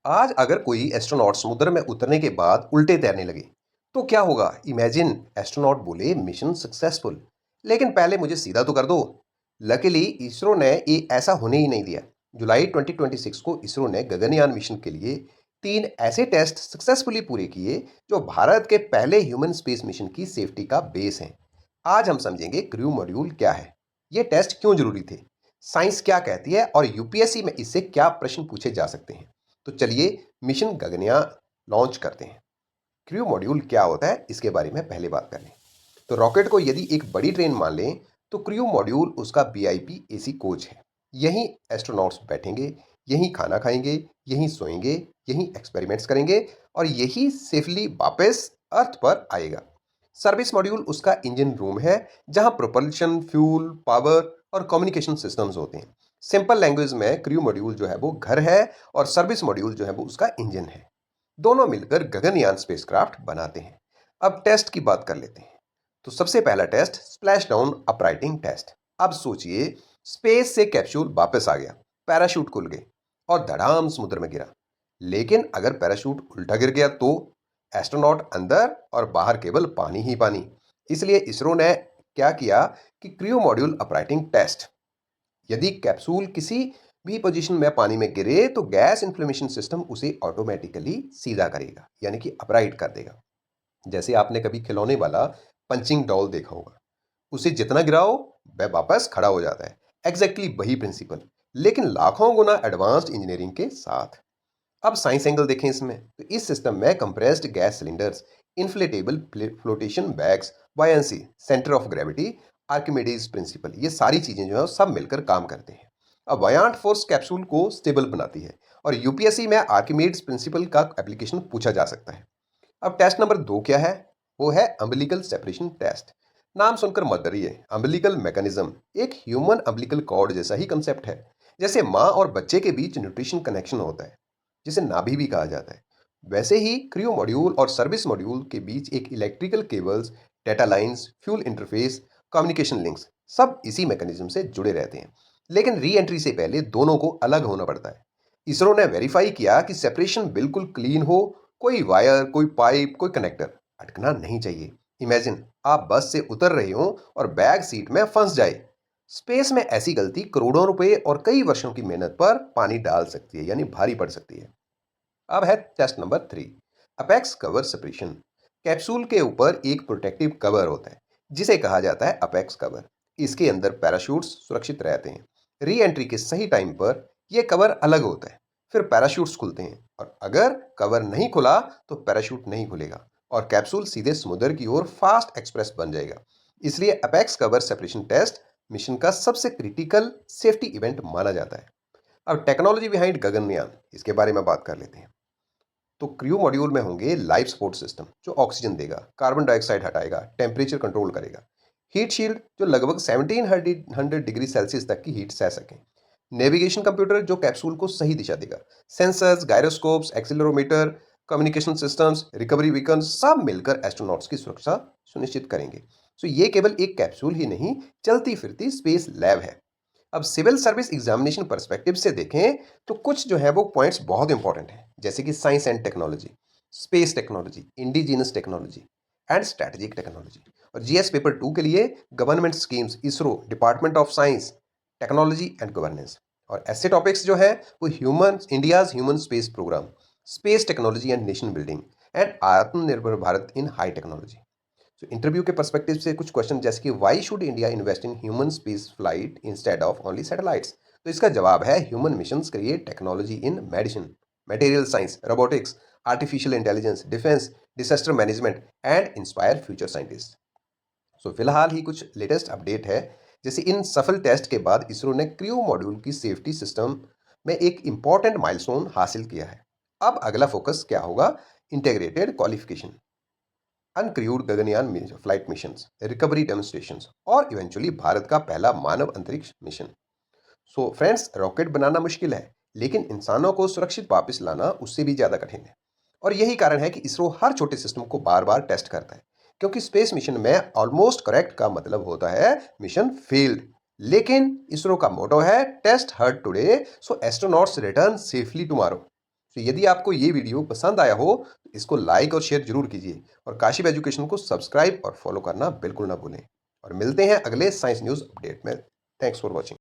आज अगर कोई एस्ट्रोनॉट समुद्र में उतरने के बाद उल्टे तैरने लगे तो क्या होगा? इमेजिन एस्ट्रोनॉट बोले मिशन सक्सेसफुल, लेकिन पहले मुझे सीधा तो कर दो। लकीली इसरो ने ये ऐसा होने ही नहीं दिया। जुलाई 2026 को इसरो ने गगनयान मिशन के लिए 3 ऐसे टेस्ट सक्सेसफुली पूरे किए जो भारत के पहले ह्यूमन स्पेस मिशन की सेफ्टी का बेस हैं। आज हम समझेंगे क्रू मॉड्यूल क्या है, ये टेस्ट क्यों जरूरी थे, साइंस क्या कहती है और यूपीएससी में इससे क्या प्रश्न पूछे जा सकते हैं। तो चलिए मिशन गगनयान लॉन्च करते हैं। क्रू मॉड्यूल क्या होता है इसके बारे में पहले बात कर लें। तो रॉकेट को यदि एक बड़ी ट्रेन मान लें तो क्रू मॉड्यूल उसका वीआईपी एसी कोच है। यहीं एस्ट्रोनॉट्स बैठेंगे, यहीं खाना खाएंगे, यहीं सोएंगे, यहीं एक्सपेरिमेंट्स करेंगे और यही सेफली वापस अर्थ पर आएगा। सर्विस मॉड्यूल उसका इंजन रूम है जहां प्रोपल्शन, फ्यूल, पावर और कम्युनिकेशन सिस्टम्स होते हैं। सिंपल लैंग्वेज में क्रू मॉड्यूल जो है वो घर है और सर्विस मॉड्यूल जो है वो उसका इंजन है। दोनों मिलकर गगनयान स्पेसक्राफ्ट बनाते हैं। अब टेस्ट की बात कर लेते हैं। तो सबसे पहला टेस्ट स्प्लैश डाउन अपराइटिंग टेस्ट। अब सोचिए, स्पेस से कैप्सूल वापस आ गया, पैराशूट खुल गए और धड़ाम समुद्र में गिरा। लेकिन अगर पैराशूट उल्टा गिर गया तो एस्ट्रोनॉट अंदर और बाहर केवल पानी ही पानी। इसलिए इसरो ने क्या किया कि क्रू मॉड्यूल अपराइटिंग टेस्ट। यदि कैप्सूल किसी भी पोजीशन में पानी में गिरे तो गैस इन्फ्लेमेशन सिस्टम उसे ऑटोमेटिकली सीधा करेगा, यानी कि अपराइट कर देगा। जैसे आपने कभी खिलौने वाला पंचिंग डॉल देखा होगा, उसे जितना गिराओ वह वापस खड़ा हो जाता है। एग्जैक्टली वही प्रिंसिपल, लेकिन लाखों गुना एडवांस्ड इंजीनियरिंग के साथ। अब साइंस एंगल देखें इसमें, तो इस सिस्टम में compressed gas cylinders, inflatable flotation bags, buoyancy, centre of gravity, Archimedes principal, ये सारी चीजें जो है सब मिलकर काम करते हैं। अब वायांट फोर्स कैप्सूल को स्टेबल बनाती है और यूपीएससी में आर्किमिडीज प्रिंसिपल का एप्लीकेशन पूछा जा सकता है। अब टेस्ट नंबर 2 क्या है? वो है अम्बिलिकल सेपरेशन टेस्ट। नाम सुनकर मत डरिए, अम्बिलिकल मैकेनिज्म एक ह्यूमन अम्बिलिकल कॉर्ड जैसा ही कंसेप्ट है। जैसे माँ और बच्चे के बीच न्यूट्रिशन कनेक्शन होता है, जिसे नाभि भी कहा जाता है, वैसे ही क्रू मॉड्यूल और सर्विस मॉड्यूल के बीच एक electrical cables, data lines, fuel interface, communication links सब इसी मैकेनिज्म से जुड़े रहते हैं। लेकिन री एंट्री से पहले दोनों को अलग होना पड़ता है। इसरो ने वेरीफाई किया कि सेपरेशन बिल्कुल क्लीन हो, कोई वायर, कोई पाइप, कोई कनेक्टर अटकना नहीं चाहिए। इमेजिन आप बस से उतर रहे हो और बैग सीट में फंस जाए। स्पेस में ऐसी गलती करोड़ों रुपए और कई वर्षों की मेहनत पर पानी डाल सकती है, यानी भारी पड़ सकती है। अब है test number 3, apex cover separation. Capsule के ऊपर एक प्रोटेक्टिव कवर होता है जिसे कहा जाता है अपेक्स कवर। इसके अंदर पैराशूट्स सुरक्षित रहते हैं। री एंट्री के सही टाइम पर यह कवर अलग होता है, फिर पैराशूट्स खुलते हैं और अगर कवर नहीं खुला तो पैराशूट नहीं खुलेगा और कैप्सूल सीधे समुद्र की ओर फास्ट एक्सप्रेस बन जाएगा। इसलिए apex cover separation test mission का सबसे क्रिटिकल सेफ्टी इवेंट माना जाता है। अब टेक्नोलॉजी बिहाइंड गगनयान, इसके बारे में बात कर लेते हैं। तो क्रू मॉड्यूल में होंगे लाइफ सपोर्ट सिस्टम जो ऑक्सीजन देगा, कार्बन डाइऑक्साइड हटाएगा, टेम्परेचर कंट्रोल करेगा। हीट शील्ड जो लगभग 1700 डिग्री सेल्सियस तक की हीट सह सके। नेविगेशन कंप्यूटर जो कैप्सूल को सही दिशा देगा। Sensors, gyroscopes, accelerometer, communication systems, recovery beacon सब मिलकर एस्ट्रोनॉट्स की सुरक्षा सुनिश्चित करेंगे। सो ये केवल एक कैप्सूल ही नहीं, चलती फिरती स्पेस लैब है। अब सिविल सर्विस एग्जामिनेशन पर्सपेक्टिव से देखें तो कुछ जो है वो पॉइंट्स बहुत इंपॉर्टेंट हैं, जैसे कि science and technology, space technology, indigenous technology and strategic technology. और जीएस पेपर 2 के लिए government schemes, ISRO, department of science, technology and governance. और ऐसे टॉपिक्स जो है वो human India's human space programme, space technology and nation building and Atmanirbhar Bharat in high technology. तो interview के पर्सपेक्टिव से कुछ क्वेश्चन जैसे कि why should India invest in human space flight instead of only satellites. तो इसका जवाब है human missions create technology in medicine, material science, robotics, artificial intelligence, defence, disaster management and inspire future scientist. So फिलहाल ही कुछ latest update है, जैसे इन सफल टेस्ट के बाद इसरो ने क्रू मॉड्यूल की सेफ्टी सिस्टम में एक इंपॉर्टेंट माइलस्टोन हासिल किया है। अब अगला फोकस क्या होगा? Integrated qualification, uncrewed Gaganyaan flight missions, recovery demonstrations और इवेंचुअली भारत का पहला मानव अंतरिक्ष मिशन। सो फ्रेंड्स, रॉकेट बनाना मुश्किल है, लेकिन इंसानों को सुरक्षित वापस लाना उससे भी ज्यादा कठिन है। और यही कारण है कि इसरो हर छोटे सिस्टम को बार बार टेस्ट करता है, क्योंकि स्पेस मिशन में ऑलमोस्ट करेक्ट का मतलब होता है मिशन फेल्ड। लेकिन इसरो का मोटो है test hard today so astronauts return safely tomorrow. तो यदि आपको ये वीडियो पसंद आया हो तो इसको लाइक और शेयर जरूर कीजिए और काशिप एजुकेशन को सब्सक्राइब और फॉलो करना बिल्कुल ना भूलें। और मिलते हैं अगले साइंस न्यूज़ अपडेट में। Thanks for watching.